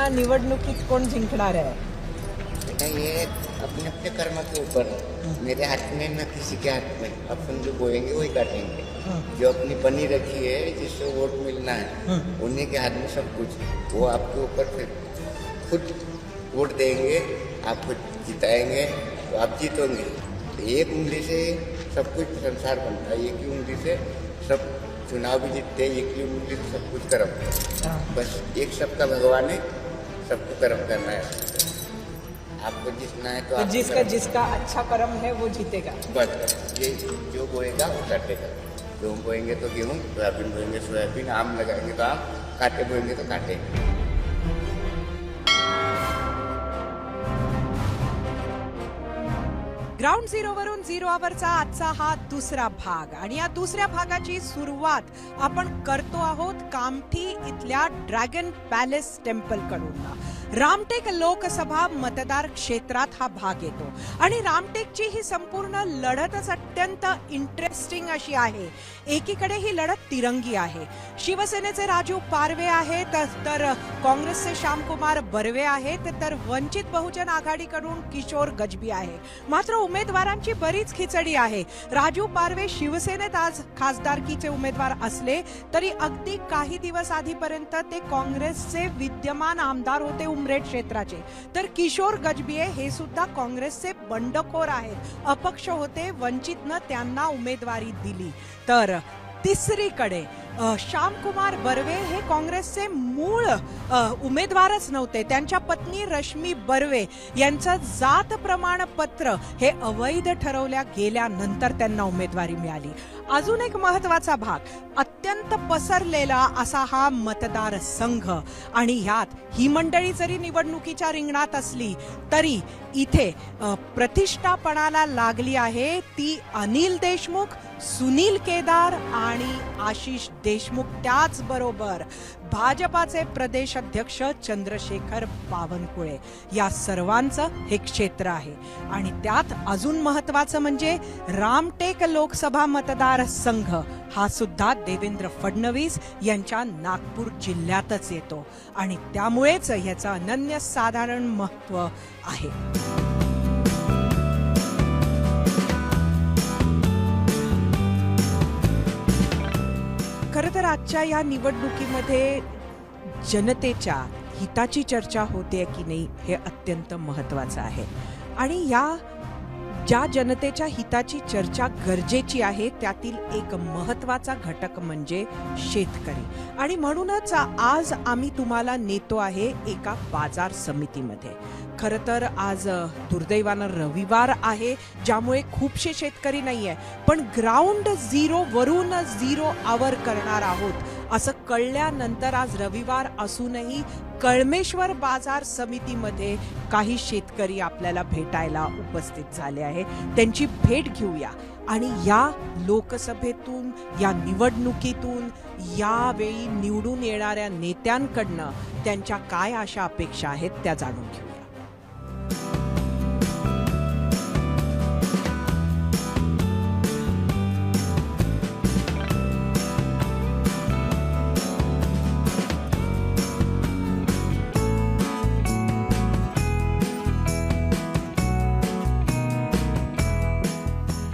या निवडणुकीत कोण जिंकणार आहे? बेटा ये अपने अपने कर्म के ऊपर है। मेरे हाथ में न किसी के हाथ में। अपन जो बोएंगे वही काटेंगे। जो अपनी बनी रखी है जिससे वोट मिलना है उन्हीं के हाथ में सब कुछ। वो आपके ऊपर फिर खुद वोट देंगे, आपको जिताएंगे तो आप जीतोगे। तो एक उंगली से सब कुछ संसार बनता है, एक ही उंगली से सब चुनाव भी जीतते हैं, एक ही उंगली से सब कुछ कर्म। बस एक सबका भगवान है, सबको कर्म करना है। आपको जितना है तो जिसका अच्छा कर्म है वो जीतेगा। बस ये जो बोएगा वो काटेगा। गेहूँ बोएंगे तो गेहूँ, सोयाबीन बोएंगे सोयाबीन, आम लगाएंगे तो आम, कांटे बोएंगे तो कांटे। ग्राउंड झिरोवरून झिरोवरचा आजचा हा दुसरा भाग आणि या दुसऱ्या भागाची सुरुवात आपण करतो आहोत कामठी इथल्या ड्रॅगन पॅलेस टेम्पल कडून। रामटेक लोकसभा मतदार क्षेत्रात हा भाग येतो आणि रामटेकची ही संपूर्ण लढतच अत्यंत इंटरेस्टिंग अशी आहे। एकीकडे ही लढत तिरंगी आहे। शिवसेनेचे राजू पारवे आहेत, तर काँग्रेसचे श्यामकुमार बर्वे आहेत, तर वंचित बहुजन आघाडीकडून किशोर गजबी आहे। मात्र उमेदवारांची बरीच खिचडी आहे। राजू पारवे शिवसेनेत आज खासदारकीचे उमेदवार असले तरी अगदी काही दिवस आधीपर्यंत ते काँग्रेसचे विद्यमान आमदार होते उमरेड क्षेत्राचे। तर किशोर गजबिये हे सुद्धा काँग्रेसचे बंडखोर आहेत, अपक्ष होते, वंचितनं त्यांना उमेदवारी दिली। तर तिसरीकडे श्यामकुमार बर्वे हे काँग्रेसचे मूळ उमेदवारच नव्हते। त्यांच्या पत्नी रश्मी बर्वे यांचं जात प्रमाणपत्र हे अवैध ठरवल्या गेल्यानंतर त्यांना उमेदवारी मिळाली। अजून एक महत्वाचा भाग, अत्यंत पसरलेला असा हा मतदार संघ आणि ह्यात ही मंडळी जरी निवडणुकीच्या रिंगणात असली तरी इथे प्रतिष्ठापणाला लागली आहे ती अनिल देशमुख, सुनील केदार आणि आशिष देशमुख, त्याचबरोबर भाजपाचे प्रदेश अध्यक्ष चंद्रशेखर बावनकुळे, या सर्वांचं हे क्षेत्र आहे। आणि त्यात अजून महत्वाचं म्हणजे रामटेक लोकसभा मतदारसंघ हा सुद्धा देवेंद्र फडणवीस यांच्या नागपूर जिल्ह्यातच येतो आणि त्यामुळेच याचं अनन्यसाधारण महत्व आहे। खरं तर आजच्या या निवडणुकीमध्ये जनतेच्या हिताची चर्चा होते की नाही हे अत्यंत महत्त्वाचं आहे। आणि या ज्या जनतेच्या हिताची चर्चा गरजेची आहे त्यातील एक महत्त्वाचा घटक म्हणजे शेतकरी। आणि म्हणूनच आज आम्ही तुम्हाला नेतो आहे एका बाजार समितीमध्ये। खरं तर आज दुर्दैवानं रविवार आहे, ज्यामुळे खूपशे शेतकरी नाहीये, पण ग्राउंड झिरो वरून झिरो आवर करणार आहोत असं कळल्यानंतर आज रविवार असूनही कळमेश्वर बाजार समितीमध्ये काही शेतकरी आपल्याला भेटायला उपस्थित झाले आहे। त्यांची भेट घेऊया आणि या लोकसभेतून, या निवडणुकीतून यावेळी निवडून येणाऱ्या नेत्यांकडनं त्यांच्या काय अशा अपेक्षा आहेत त्या जाणून घेऊया।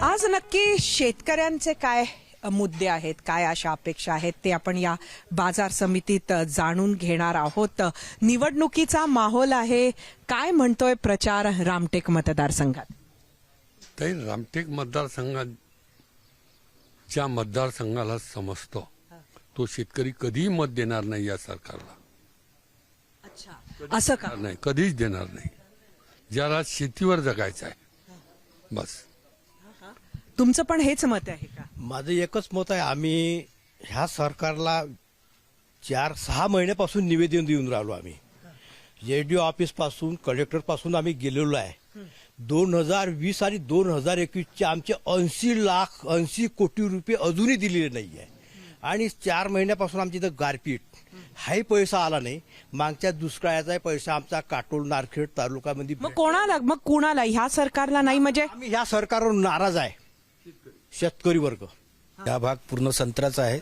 आज नक्की शेतकऱ्यांचे काय मुद्दे आहेत, काय अशा अपेक्षा आहेत ते आपण या बाजार समितीत जाणून घेणार आहोत। निवडणुकीचा माहोल आहे, काय म्हणतोय प्रचार रामटेक मतदारसंघात? तर रामटेक मतदारसंघात ज्या मतदारसंघाला समजतो तो शेतकरी कधीही मत देणार नाही या सरकारला। अच्छा, असं का? नाही, कधीच देणार नाही। ज्याला शेतीवर जगायचं आहे बस। तुमचं पण हेच मत आहे का? माझं एकच मत आहे, आम्ही ह्या सरकारला 4-6 महिन्यापासून निवेदन देऊन राहिलो। आम्ही जेडीओ ऑफिस पासून, कलेक्टर पासून आम्ही गेलेलो आहे। 2020 आणि 2021चे आमचे 80 कोटी रुपये अजूनही दिलेले नाही आहे आणि 4 महिन्यापासून आमच्या इथं गारपीट हाही पैसा आला नाही। मागच्या दुष्काळाचा पैसा आमचा काटोल नारखेड तालुक्यामध्ये। मग कोणाला ह्या सरकारला नाही? म्हणजे आम्ही ह्या सरकारवर नाराज आहे शेतकरी वर्ग। हा भाग पूर्ण संत्र्याचा आहे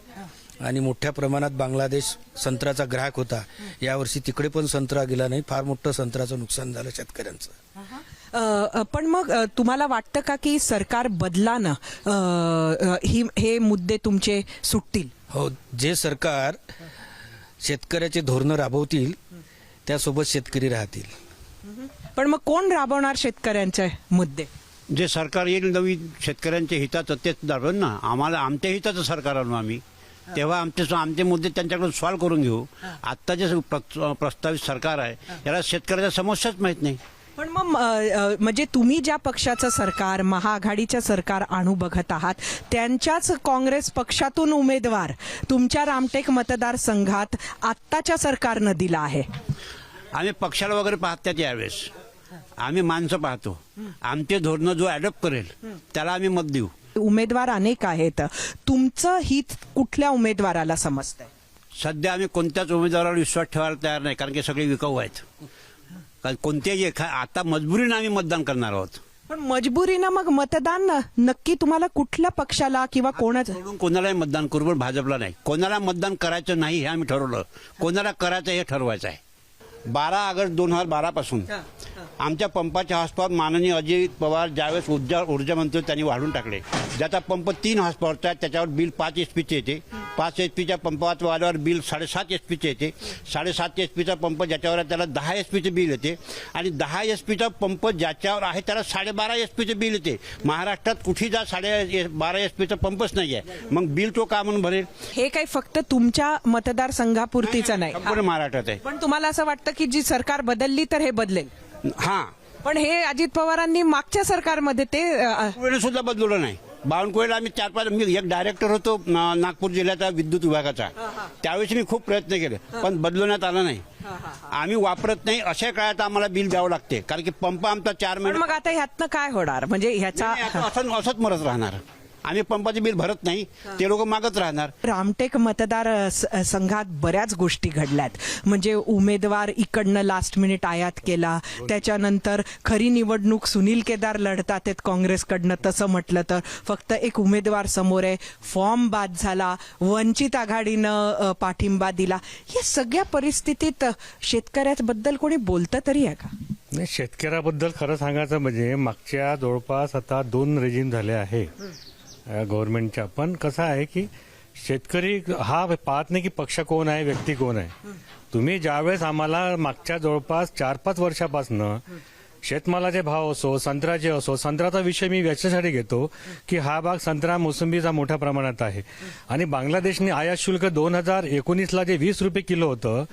आणि मोठ्या प्रमाणात बांगलादेश संत्र्याचा ग्राहक होता. यावर्षी तिकडे पण संत्रा गेला नाही. फार मोठं संत्र्याचं नुकसान झालं शेतकऱ्यांचं. पण मग तुम्हाला वाटतं का की सरकार बदलानं हे मुद्दे तुमचे सुटतील? हो, जे सरकार शेतकऱ्याचे धोरणं राबवतील त्यासोबत शेतकरी राहतील. पण मग कोण राबवणार शेतकऱ्यांचे मुद्दे? जे सरकार येईल नवीन शेतकऱ्यांच्या हिताचं तेच दाखवेल ना. आम्हाला आमच्या हिताचं सरकार आणू आम्ही, तेव्हा आमचे मुद्दे त्यांच्याकडून सॉल्व्ह करून घेऊ. आत्ता जे प्रस्तावित सरकार आहे याला शेतकऱ्याच्या समस्याच माहीत नाही. पण मग म्हणजे तुम्ही ज्या पक्षाचं सरकार, महाआघाडीचं सरकार आणू बघत आहात, त्यांच्याच काँग्रेस पक्षातून उमेदवार तुमच्या रामटेक मतदारसंघात आत्ताच्या सरकारनं दिला आहे. आम्ही पक्षाला वगैरे पाहतात यावेळेस, आम्ही माणसं पाहतो. आमचे धोरणं जो अडॉप्ट करेल त्याला आम्ही मत देऊ. उमेदवार अनेक आहेत, तुमचं हित कुठल्या उमेदवाराला समजतंय? सध्या आम्ही कोणत्याच उमेदवारावर विश्वास ठेवायला तयार नाही, कारण की सगळे विकाऊ आहेत. कारण कोणत्याही आता मजबुरीने आम्ही मतदान करणार आहोत. पण मजबुरीनं मग मतदान नक्की तुम्हाला कुठल्या पक्षाला किंवा कोणाचं? सोडून कोणालाही मतदान करू, पण भाजपला नाही. कोणाला मतदान करायचं नाही हे आम्ही ठरवलं, कोणाला करायचं हे ठरवायचं आहे. 12 ऑगस्ट 2012 पासून आमच्या पंपाचे हॉर्सपॉवर माननीय अजित पवार ज्यावेळेस ऊर्जा मंत्री त्यांनी वाढवून टाकले. ज्याचा पंप 3 हॉर्सपॉवरचा आहे त्याच्यावर बिल 5 HP येते. 5 HPच्या पंपावर वाढल्यावर बिल 7.5 HP येते. 7.5 HPचा पंप ज्याच्यावर आहे त्याला 10 HP बिल येते. आणि 10 HPचा पंप ज्याच्यावर आहे त्याला 12.5 HP बिल येते. महाराष्ट्रात कुठे जा 12.5 HPचा पंपच नाही आहे. मग बिल तो का म्हणून भरेल? हे काही फक्त तुमच्या मतदारसंघापुरतीचं नाही, संपूर्ण महाराष्ट्रात आहे. पण तुम्हाला असं वाटतं की जी सरकार बदलली तर हे बदलेल? हां, पण हे अजित पवारांनी मागच्या सरकारमध्ये ते वेळेस सुद्धा बदलवलं नाही. बावनकुळेला आम्ही 4-5 मी एक डायरेक्टर होतो नागपूर जिल्ह्याचा विद्युत विभागाचा. त्यावेळेस मी खूप प्रयत्न केले पण बदलवण्यात आला नाही. आम्ही वापरत नाही अशा काळात आम्हाला बिल द्यावं लागते, कारण की पंप आमचा 4 पण महिने. मग आता ह्यातनं काय होणार? म्हणजे ह्याचा असंच मरत राहणार. आम्ही पंपाचे बिल भरत नाही, ते लोक मागत राहणार. रामटेक मतदार संघात बऱ्याच गोष्टी घडल्यात. म्हणजे उमेदवार इकडनं लास्ट मिनिट आयात केला, त्याच्यानंतर खरी निवडणूक सुनील केदार लढतात आहेत काँग्रेसकडनं, तसं म्हटलं तर फक्त एक उमेदवार समोर आहे, फॉर्म बाद झाला, वंचित आघाडीनं पाठिंबा दिला. या सगळ्या परिस्थितीत शेतकऱ्याबद्दल कोणी बोलतं तरी आहे का? नाही, शेतकऱ्याबद्दल खरं सांगायचं म्हणजे मागच्या जवळपास आता 2 रेजिम झाले आहे गव्हर्नमेंटच्या. पण कसं आहे की शेतकरी हा पाहत नाही की पक्ष कोण आहे, व्यक्ती कोण आहे. तुम्ही ज्यावेळेस आम्हाला मागच्या जवळपास 4-5 वर्षापासून शेतमालाचे भाव असो, संत्र्याचे असो, संत्र्याचा विषय मी याच्यासाठी घेतो की हा भाग संत्रा मोसंबीचा मोठ्या प्रमाणात आहे. आणि बांगलादेशने आयात शुल्क 2019ला जे 20 रुपये किलो होतं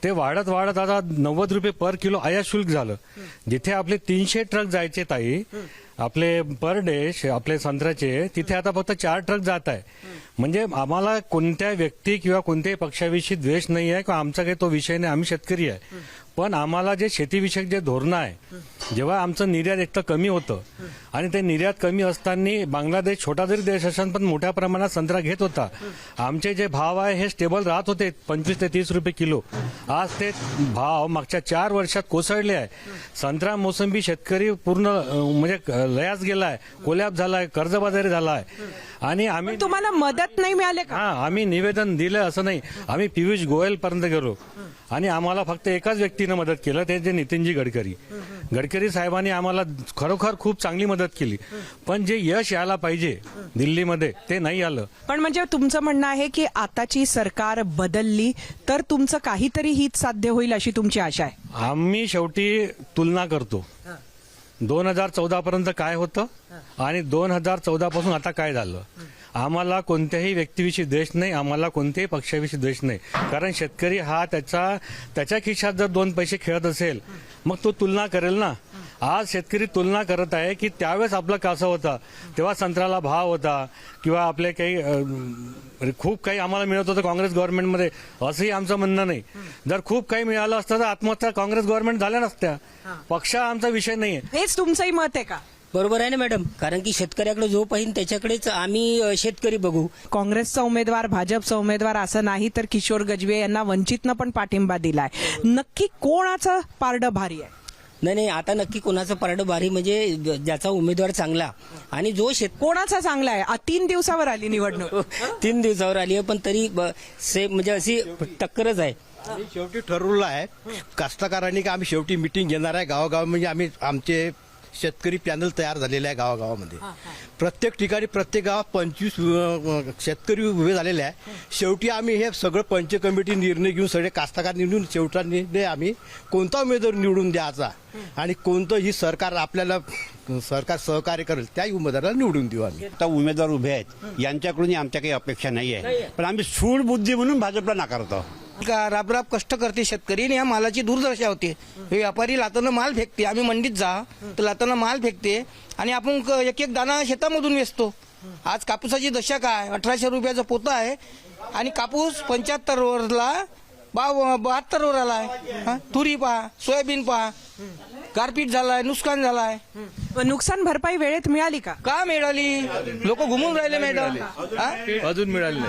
ते वाढत वाढत आता 90 रुपये पर किलो आयात शुल्क झालं. जिथे आपले 300 ट्रक जायचे ताई आपले पर डे आपले संत्र्याचे, तिथे आता फक्त 4 ट्रक जात आहे. म्हणजे आम्हाला कोणत्या व्यक्ती किंवा कोणत्याही पक्षाविषयी द्वेष नाही आहे किंवा आमचा काही तो विषय नाही. आम्ही शेतकरी आहे. पण आम्हाला जे शेतीविषयक जे धोरणं आहे, जेव्हा आमचं निर्यात एक तर कमी होतं आणि ते निर्यात कमी असताना बांगलादेश छोटा जरी देश असेल पण मोठ्या प्रमाणात संत्रा घेत होता. आमचे जे भाव आहे हे स्टेबल राहत होते 25 ते 30 रुपये किलो. आज ते भाव मागच्या 4 वर्षात कोसळले आहे. संत्रा मोसंबी शेतकरी पूर्ण म्हणजे लयास गेलाय, कोलॅप झालाय, कर्जबाजारी झालाय. आणि आम्ही तुम्हाला मदत नाही मिळाली का? आम्ही निवेदन दिलं असं नाही, आम्ही पियुष गोयल पर्यंत गेलो आणि आम्हाला फक्त एकाच व्यक्तीनं मदत केलं, ते जे नितीनजी गडकरी साहेबांनी आम्हाला खरोखर खूप चांगली मदत केली. पण जे यश यायला पाहिजे दिल्लीमध्ये ते नाही आलं. पण म्हणजे तुमचं म्हणणं आहे की आताची सरकार बदलली तर तुमचं काहीतरी हित साध्य होईल अशी तुमची आशा आहे? आम्ही शेवटी तुलना करतो 2014 पर्यंत काय होतं आणि 2014 पासून आता काय झालं. आम्हाला व्यक्तीविषयी द्वेष नाही, आम्हाला कोणत्याही पक्षाविषयी द्वेष नाही. कारण शेतकरी हा त्याच्या खिशात जर 2 पैसे खेळत असेल मग तो तुलना करेल ना. आज शेतकरी तुलना करत आहे की त्यावेळेस आपलं कसं होतं, तेव्हा संत्र्याला भाव होता किंवा आपले काही खूप काही आम्हाला मिळत होतं काँग्रेस गव्हर्नमेंटमध्ये, असंही आमचं म्हणणं नाही. जर खूप काही मिळालं असतं तर आत्महत्या काँग्रेस गव्हर्नमेंट झाल्या नसत्या. पक्ष आमचा विषय नाहीये. हेच तुमचंही मत आहे का? बरोबर आहे ना मॅडम, कारण की शेतकऱ्याकडे जो पाहिजे त्याच्याकडेच आम्ही शेतकरी बघू. काँग्रेसचा उमेदवार, भाजपचा उमेदवार असं नाही तर किशोर गजबे यांना वंचितनं पण पाठिंबा दिलाय. नक्की कोणाचं पारडं भारी आहे? नाही आता नक्की कोणाचं पारडं भारी म्हणजे ज्याचा उमेदवार चांगला आणि जो कोणाचा चांगला आहे? 3 दिवसावर आली निवडणूक. 3 दिवसावर आली आहे पण तरी सेम म्हणजे अशी टक्करच आहे. आम्ही शेवटी ठरवलं आहे कास्तकारांनी का आम्ही शेवटी मिटिंग घेणार आहे गावागाव. म्हणजे आम्ही आमचे शेतकरी पॅनल तयार झालेले आहे गावागावामध्ये. प्रत्येक ठिकाणी प्रत्येक गावात 25 शेतकरी उभे झालेले आहे. शेवटी आम्ही हे सगळं पंच कमिटी निर्णय घेऊन सगळे कास्तकार निवडून शेवटा निर्णय आम्ही कोणता उमेदवार निवडून द्यायचा आणि कोणतं ही सरकार आपल्याला सरकार सहकार्य करेल त्या उमेदवाराला निवडून देऊ आम्ही. आता उमेदवार उभे आहेत यांच्याकडून आमच्या काही अपेक्षा नाही आहे, पण आम्ही सूड बुद्धी म्हणून भाजपला नाकारतो. राबराब कष्ट करते शेतकरी आणि या मालाची दुर्दशा होते. हे व्यापारी लातानं माल फेकते, आम्ही मंडीत जा तर लातानं माल फेकते आणि आपण एक एक दाना शेतामधून वेचतो. आज कापूसाची दशा काय 1800 रुपयाचा पोता आहे आणि कापूस 75 वरला 72 वर आलाय. तुरी पहा, सोयाबीन पहा, गारपीट झालाय, नुकसान झालाय. नुकसान भरपाई वेळेत मिळाली का? का मिळाली? लोक घुमून राहिले मॅडम. अजून मिळाली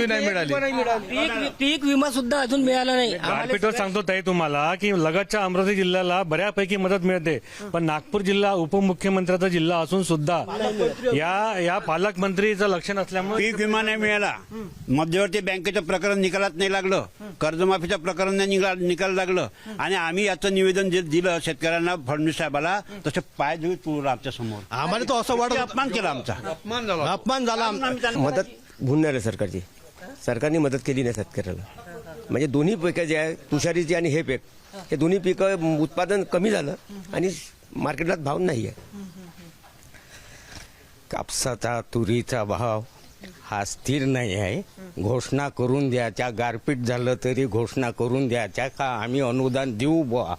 नाही मिळाली. पीक विमा सुद्धा अजून मिळाला नाही. गारपीटवर सांगतो ताई तुम्हाला की लगतच्या अमरावती जिल्ह्याला बऱ्यापैकी मदत मिळते, पण नागपूर जिल्हा उपमुख्यमंत्र्याचा जिल्हा असून सुद्धा या पालकमंत्रीचं लक्ष नसल्यामुळे पीक विमा नाही मिळाला. मध्यवर्ती बँकेचं प्रकरण निकालात नाही लागलं, कर्जमाफीचं प्रकरण नाही निकाल लागलं आणि आम्ही याचं निवेदन जे दिलं शेतकऱ्यांना फडणवीस साहेबाला तसं पाय धुवून पुरवलं आमच्या समोर. आम्हाला तो असं वाटत अपमान केला आमचा. अपमान झाला आमचा. मदत भुलणार आहे सरकारची. सरकारने मदत केली नाही शेतकऱ्याला. म्हणजे दोन्ही पिकं जे आहे तुषारीची आणि हे पीक, हे दोन्ही पिकं उत्पादन कमी झालं आणि मार्केटला भाव नाही आहे. कापसाचा तुरीचा भाव हा स्थिर नाही आहे. घोषणा करून द्यायच्या, गारपीट झालं तरी घोषणा करून द्यायच्या का आम्ही अनुदान देऊ बुवा.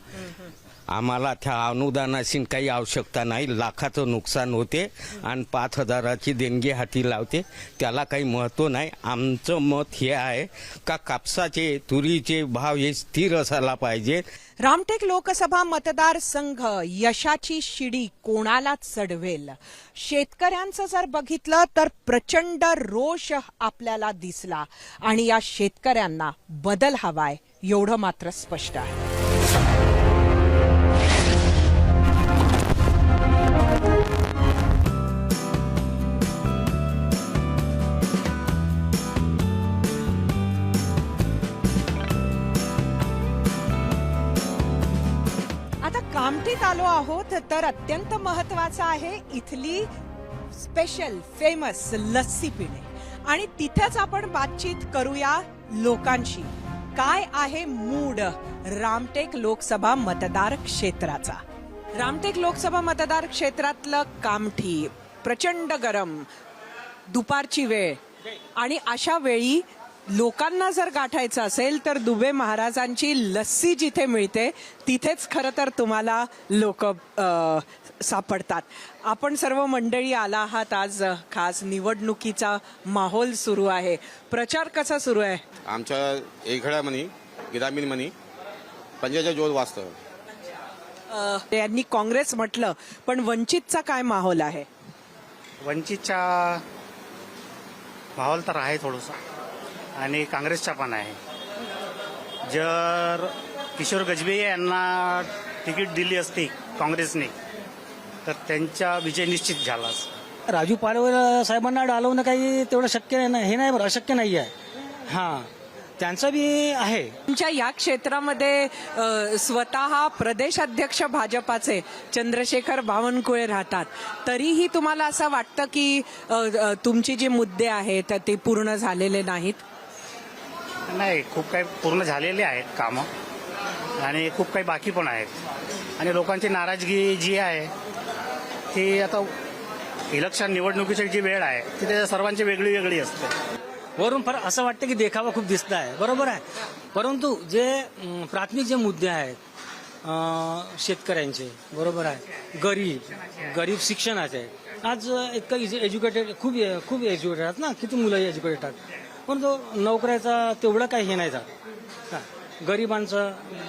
आम्हाला त्या अनुदानाची काही आवश्यकता नाही. लाखाचं नुकसान होते आणि 5,000ची देणगी हाती लावते, त्याला काही महत्त्व नाही. आमचं मत हे आहे का कापसाचे तुरीचे भाव हे स्थिर असायला पाहिजे. रामटेक लोकसभा मतदारसंघ यशाची शिडी कोणाला चढवेल? शेतकऱ्यांचं जर बघितलं तर प्रचंड रोष आपल्याला दिसला आणि या शेतकऱ्यांना बदल हवाय एवढं मात्र स्पष्ट आहे. कामठीत आलो आहोत तर अत्यंत महत्वाचं आहे इथली स्पेशल फेमस लस्सी पिणे आणि तिथेच आपण बातचीत करूया लोकांशी. काय आहे मूड रामटेक लोकसभा मतदार क्षेत्राचा? रामटेक लोकसभा मतदार क्षेत्रातलं कामठी प्रचंड गरम, दुपारची वेळ आणि अशा वेळी लोकांना जर गाठायचं असेल तर दुबे महाराजांची लस्सी जिथे मिळते तिथेच खरं तर तुम्हाला लोक सापडतात. आपण सर्व मंडळी आला आहात आज. खास निवडणुकीचा माहोल सुरू आहे. प्रचार कसा सुरू आहे? आमच्या एघडा म्हणी गिरामीन म्हणी पंजाच्या जोर वाचतं. यांनी काँग्रेस म्हटलं पण वंचितचा काय माहोल आहे? वंचितचा माहोल तर आहे थोडंसं आणि काँग्रेसचा पण आहे. जर किशोर गजबे यांना तिकीट दिली असती काँग्रेसने तर त्यांचा विजय निश्चित झाला. राजू पारवे साहेबांना डालवणं काही तेवढं शक्य नाही, हे नाही बरं, अशक्य नाही आहे. हां, त्यांचं बी आहे. तुमच्या या क्षेत्रामध्ये स्वतः प्रदेश अध्यक्ष भाजपाचे चंद्रशेखर बावनकुळे राहतात, तरीही तुम्हाला असं वाटतं की तुमची जी मुद्दे आहेत ते पूर्ण झालेले नाहीत? नाही, खूप काही पूर्ण झालेले आहेत कामं आणि खूप काही बाकी पण आहेत आणि लोकांची नाराजगी जी आहे ती आता इलेक्शन निवडणुकीची जी वेळ आहे ती त्या सर्वांची वेगळी वेगळी असते. वरून फार असं वाटतं की देखावा खूप दिसत आहे, बरोबर आहे, परंतु जे प्राथमिक जे मुद्दे आहेत शेतकऱ्यांचे, बरोबर आहे, गरीब शिक्षणाचे, आज इतकं एज्युकेटेड खूप एज्युकेटेड आहेत ना, किती मुलं एज्युकेटेड आहेत, परंतु नोकऱ्याचा तेवढं काही हे नाही जात.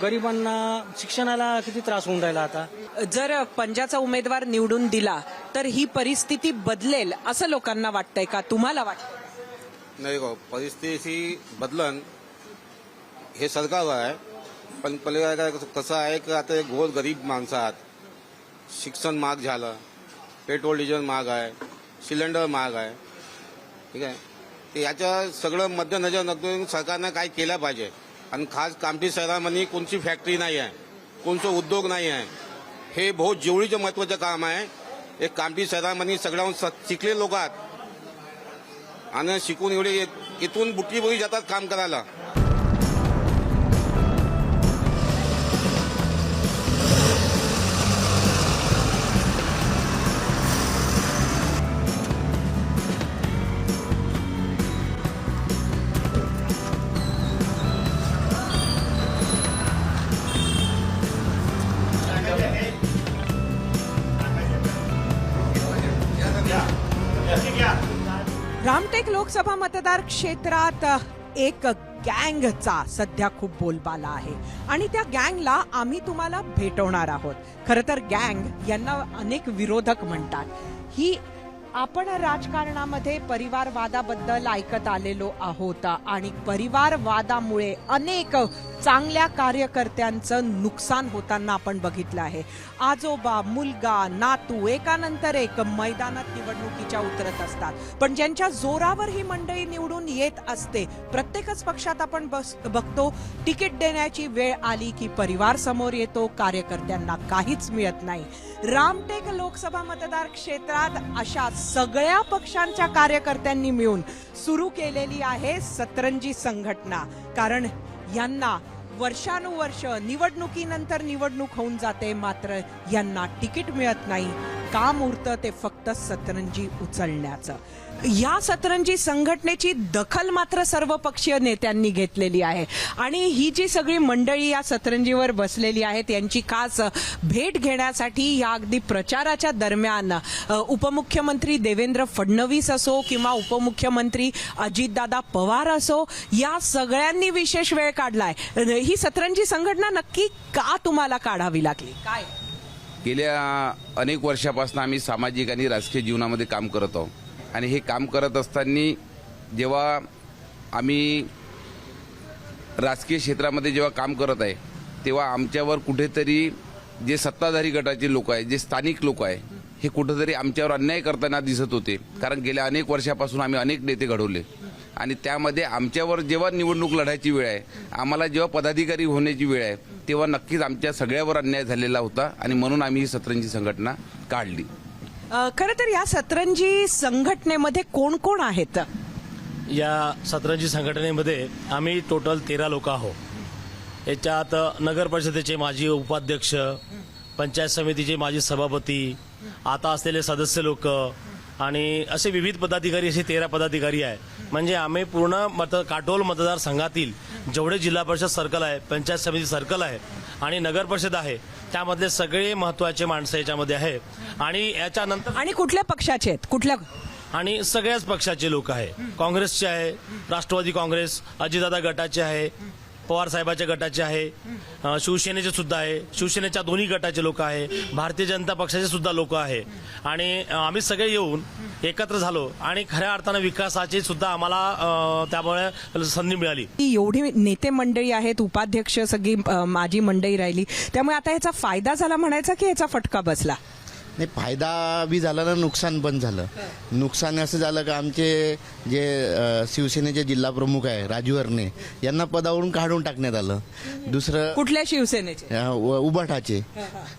गरिबांना शिक्षणाला किती त्रास होऊन राहिला. आता जर पंजाचा उमेदवार निवडून दिला तर ही परिस्थिती बदलेल असं लोकांना वाटतंय का? तुम्हाला वाटतं? नाही गो, परिस्थिती बदलन हे सरकार आहे पण पहिले कसं आहे की आता गोर गरीब माणसं आहात, शिक्षण महाग झालं, पेट्रोल डिझेल महाग आहे, सिलेंडर महाग आहे, ठीक आहे. ते याच्या सगळं मध्यनजर नजर सरकारनं काय केलं पाहिजे. आणि खास कामठी शहरामध्ये कोणती फॅक्टरी नाही आहे, कोणता उद्योग नाही आहे. हे बहुत जेवढीचं महत्वाचं काम आहे. एक कामठी शहरामध्ये सगळ्याहून शिकले लोक आहेत आणि शिकून एवढे इथून बुट्टीबोरी जातात काम करायला. रामटेक लोकसभा मतदार क्षेत्रात एक गँगचा सध्या खूप बोलबाला आहे आणि त्या गँगला आम्ही तुम्हाला भेटवणार आहोत. खरं तर गँग यांना अनेक विरोधक म्हणतात. ही आपण राजकारणामध्ये परिवारवादाबद्दल ऐकत आलेलो आहोत आणि परिवारवादामुळे अनेक चांगल्या कार्यकर्त्यांचं नुकसान होताना आपण बघितलं आहे. आजोबा, मुलगा, नातू एकानंतर एक मैदानात निवडणुकीच्या उतरत असतात, पण ज्यांच्या जोरावर ही मंडळी निवडून येत असते, प्रत्येकच पक्षात आपण बघतो तिकीट देण्याची वेळ आली की परिवार समोर येतो, कार्यकर्त्यांना काहीच मिळत नाही. रामटेक लोकसभा मतदार क्षेत्रात अशा सगळ्या पक्षांच्या कार्यकर्त्यांनी मिळून सुरू केलेली आहे सतरंजी संघटना. कारण यांना वर्षानुवर्ष निवडणुकीनंतर निवडणूक होऊन जाते, मात्र यांना तिकीट मिळत नाही. काम उरतं ते फक्त सतरंजी उचलण्याचं. या सतरंजी संघटनेची दखल मात्र सर्व पक्षीय नेत्यांनी घेतलेली आहे आणि ही जी सगळी मंडळी या सतरंजीवर बसलेली आहेत यांची खास भेट घेण्यासाठी या अगदी प्रचाराच्या दरम्यान उपमुख्यमंत्री देवेंद्र फडणवीस असो किंवा उपमुख्यमंत्री अजितदादा पवार असो, या सगळ्यांनी विशेष वेळ काढलाय. ही सतरंजी संघटना नक्की का तुम्हाला काढावी लागली? काय गेल्या अनेक वर्षापासून आम्ही सामाजिक आणि राजकीय जीवनामध्ये काम करत आहोत आणि हे काम करत असताना जेव्हा आम्ही राजकीय क्षेत्रामध्ये जेव्हा काम करत आहे तेव्हा आमच्यावर कुठेतरी जे सत्ताधारी गटाचे लोक आहेत, जे स्थानिक लोक आहे, हे कुठेतरी आमच्यावर अन्याय करताना दिसत होते. कारण गेल्या अनेक वर्षापासून आम्ही अनेक नेते घडवले आणि त्यामध्ये आमच्यावर जेव्हा निवडणूक लढायची वेळ आहे, आम्हाला जेव्हा पदाधिकारी होण्याची वेळ आहे, तेव्हा नक्कीच आमच्या सगळ्यावर अन्याय झालेला होता आणि म्हणून आम्ही ही सतरंजी संघटना काढली. खरं तर या सतरंजी संघटनेमध्ये कोण कोण आहेत? या सतरंजी संघटनेमध्ये आम्ही टोटल 13 लोक आहोत. याच्यात नगर परिषदेचे माजी उपाध्यक्ष, पंचायत समितीचे माजी सभापती, आता असलेले सदस्य लोक आणि असे विविध पदाधिकारी, असे 13 पदाधिकारी आहे. म्हणजे आम्ही पूर्ण काटोल मतदारसंघातील जेवढे जिल्हा परिषद सर्कल आहे, पंचायत समिती सर्कल आहे आणि नगर परिषद आहे, त्यामधले सगळे महत्वाचे माणसं याच्यामध्ये आहे. आणि याच्यानंतर आणि कुठल्या पक्षाचे आहेत? कुठल्या? आणि सगळ्याच पक्षाचे लोक आहे. काँग्रेसचे आहे, राष्ट्रवादी काँग्रेस, अजितदादा गटाचे आहे, पवार साहेबाच्या गटाचे आहे, शिवसेनेचे सुद्धा आहे, शिवसेनेच्या दोन्ही गटाचे लोक आहे, भारतीय जनता पक्षाचे सुद्धा लोक आहे. आणि आम्ही सगळे येऊन एकत्र झालो आणि खऱ्या अर्थानं विकासाची सुद्धा आम्हाला त्यामुळे संधी मिळाली. एवढी नेते मंडळी आहेत, उपाध्यक्ष सगळी माझी मंडळी राहिली, त्यामुळे आता याचा फायदा झाला म्हणायचा की याचा फटका बसला? नाही, फायदा बी झाला ना, नुकसान पण झालं. नुकसान असं झालं का आमचे जे शिवसेनेचे जिल्हा प्रमुख आहे राजू हरणे यांना पदावरून काढून टाकण्यात आलं. दुसरं कुठल्या शिवसेनेचे? उबाठाचे.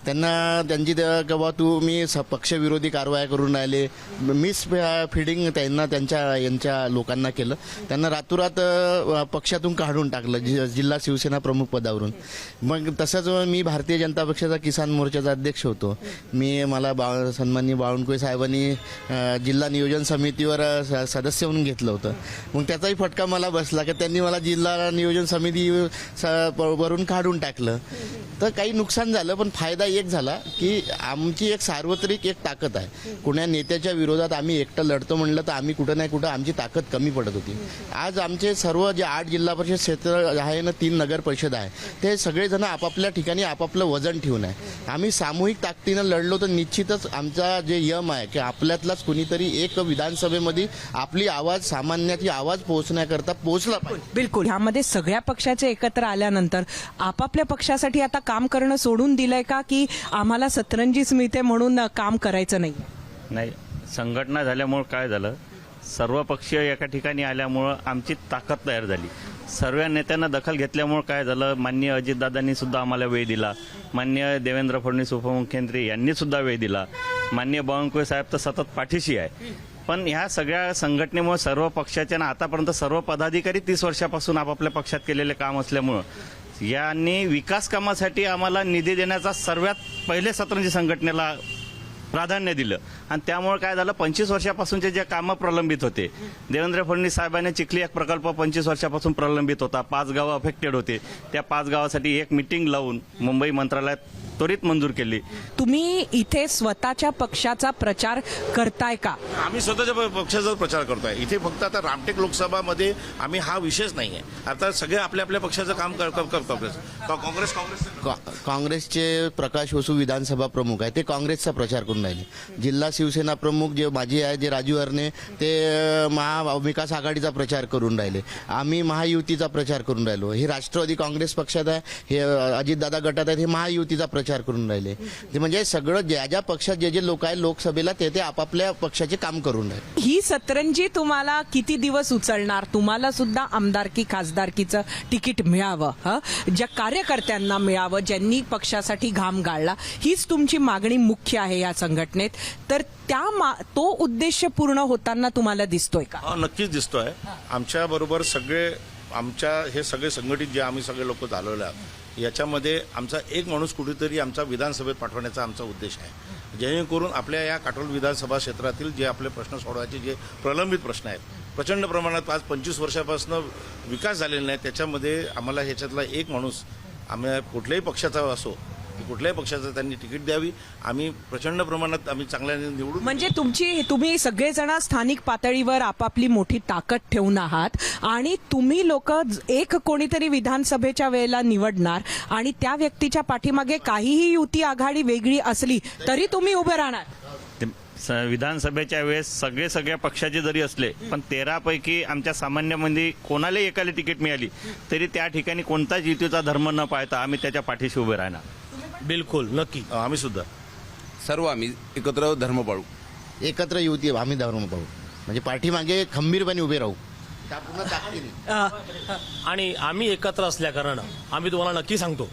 त्यांना त्यांची किंवा तुम्ही पक्षविरोधी कारवाया करून राहिले, मिस फिडिंग त्यांना यांच्या लोकांना केलं. त्यांना रातोरात पक्षातून काढून टाकलं जिल्हा शिवसेना प्रमुख पदावरून. मग तसंच मी भारतीय जनता पक्षाचा किसान मोर्चाचा अध्यक्ष होतो. मला सन्माननीय बावनकुळे साहेबांनी जिल्हा नियोजन समितीवर सदस्य म्हणून घेतलं होतं. मग त्याचाही फटका मला बसला की त्यांनी मला जिल्हा नियोजन समिती वरून काढून टाकलं. तर काही नुकसान झालं, पण फायदा एक झाला की आमची एक सार्वत्रिक एक ताकद आहे. कुण्या नेत्याच्या विरोधात आम्ही एकटं लढतो म्हणलं तर आम्ही कुठं नाही कुठं आमची ताकद कमी पडत होती. आज आमचे सर्व जे 8 जिल्हा परिषद क्षेत्र आहे ना, 3 नगर परिषद आहे, ते सगळेजण आपापल्या ठिकाणी आपापलं वजन ठेवून आहे. आम्ही सामूहिक ताकदीनं लढलो तर निश्चितच आमचा जे यम आहे की आपल्यातलाच कुणीतरी एक विधानसभेमध्ये आपली आवाज सामान्याची आवाज पोहोचण्याकरता पोहोचला पाहिजे. बिलकुल. ह्यामध्ये सगळ्या पक्षाचे एकत्र आल्यानंतर आपापल्या पक्षासाठी आता काम करणं सोडून दिलंय का, की आम्हाला सतरंजीच मिळते म्हणून काम करायचं नाही? नाही, संघटना झाल्यामुळं काय झालं, सर्व पक्षीय एका ठिकाणी आल्यामुळं आमची ताकद तयार झाली. सर्व नेत्यांना दखल घेतल्यामुळं काय झालं, माननीय अजितदादांनी सुद्धा आम्हाला वेळ दिला, माननीय देवेंद्र फडणवीस उपमुख्यमंत्री यांनी सुद्धा वेळ दिला, माननीय बावनकुळे साहेब तर सतत पाठीशी आहे. पण ह्या सगळ्या संघटनेमुळे सर्व पक्षाच्या ना आतापर्यंत सर्व पदाधिकारी 30 वर्षापासून आपापल्या पक्षात केलेले काम असल्यामुळं यांनी विकास कामासाठी आम्हाला निधी देण्याचा सर्वात पहिले सतरंजी संघटनेला प्राधान्य दिलं. आणि त्यामुळे काय झालं, 25 वर्षापासूनचे जे कामं प्रलंबित होते, देवेंद्र फडणवीस साहेबांनी चिखली एक प्रकल्प 25 वर्षापासून प्रलंबित होता, 5 गावं अफेक्टेड होते, त्या 5 गावासाठी एक मिटिंग लावून मुंबई मंत्रालयात त्वरित मंजूर केली. तुम्ही इथे स्वतःच्या पक्षाचा प्रचार करताय का? आम्ही स्वतःच्या पक्षाचा प्रचार करतोय. इथे फक्त आता रामटेक लोकसभामध्ये आम्ही हा विषयच नाही आहे. आता सगळे आपल्या आपल्या पक्षाचं काम करतो. काँग्रेसचे प्रकाश वसू विधानसभा प्रमुख आहे, ते काँग्रेसचा प्रचार करून राहिले. जिल्हा शिवसेना प्रमुख जे माजी आहे, जे राजू हरणे, ते महाविकास आघाडीचा प्रचार करून राहिले. आम्ही महायुतीचा प्रचार करून राहिलो. हे राष्ट्रवादी काँग्रेस पक्षात आहे, हे अजितदादा गटात आहेत, हे महायुतीचा प्रचार करून राहिले. ते म्हणजे सगळं ज्या ज्या पक्षात जे जे लोक आहे लोकसभेला ते आपापल्या पक्षाचे काम करून राहिले. ही सतरंजी तुम्हाला किती दिवस उचलणार? तुम्हाला सुद्धा आमदारकी खासदारकीचं तिकीट मिळावं, ज्या कार्यकर्त्यांना मिळावं, ज्यांनी पक्षासाठी घाम गाळला, हीच तुमची मागणी मुख्य आहे या संघटनेत. तर तो उद्देश पूर्ण होताना तुम्हाला दिसतोय का? नक्कीच दिसतोय. आमच्या बरोबर सगळे हे सगळे संघटित जे आम्ही सगळे लोक झालेलो आहोत, याच्यामध्ये आमचा एक माणूस कुठेतरी आमचा विधानसभेत पाठवण्याचा आमचा उद्देश आहे, जेणेकरून आपल्या या काटोल विधानसभा क्षेत्रातील जे आपले प्रश्न सोडवायचे, जे प्रलंबित प्रश्न आहेत, प्रचंड प्रमाणात आज 25 वर्षापासून विकास झालेला नाही, त्याच्यामध्ये आम्हाला ह्याच्यातला एक माणूस, आम्ही कुठल्याही पक्षाचा असो, कुठल्याही पक्षाचं त्यांनी तिकीट द्यावी. आम्ही प्रचंड प्रमाणात आम्ही चांगल्याने निवडून. म्हणजे तुम्ही सगळेजण स्थानिक पातळीवर आपापली मोठी ताकद ठेवून आहात आणि तुम्ही लोक एक कोणीतरी विधानसभेच्या वेळेला निवडणार आणि त्या व्यक्तीच्या पाठीमागे काहीही युती आघाडी वेगळी असली तरी तुम्ही उभे राहणार. विधानसभेच्या वेळेस सगळ्या पक्षाचे जरी असले, पण 13 पैकी आमच्या सामान्यमध्ये कोणाला एकाला तिकीट मिळाली तरी त्या ठिकाणी कोणताच युतीचा धर्म न पाळता आम्ही त्याच्या पाठीशी उभे राहणार. बिलकुल, नक्की. आम्ही सुद्धा सर्व आम्ही एकत्र धर्म पाळू, एकत्र युती आम्ही धर्म पाहू, म्हणजे पाठीमागे खंबीरपणे उभे राहू. आणि आम्ही एकत्र असल्याकारणानं आम्ही तुम्हाला नक्की सांगतो,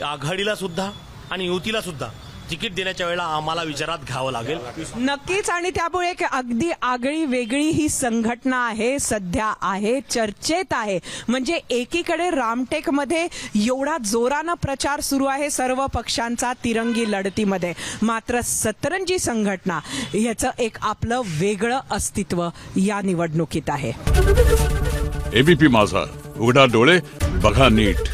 आघाडीला सुद्धा आणि युतीला सुद्धा तिकीट देण्याच्या वेळेला आम्हाला विचारात घ्यावं लागेल. नक्कीच. आणि त्यामुळे एक अगदी आगळी वेगळी ही संघटना आहे, सध्या आहे, चर्चेत आहे. म्हणजे एकीकडे रामटेकमध्ये एवढा जोरानं प्रचार सुरू आहे सर्व पक्षांचा तिरंगी लढतीमध्ये, मात्र सतरंजी संघटना याचं एक आपलं वेगळं अस्तित्व या निवडणुकीत आहे. एबीपी माझा, उघडा डोळे बघा नीट.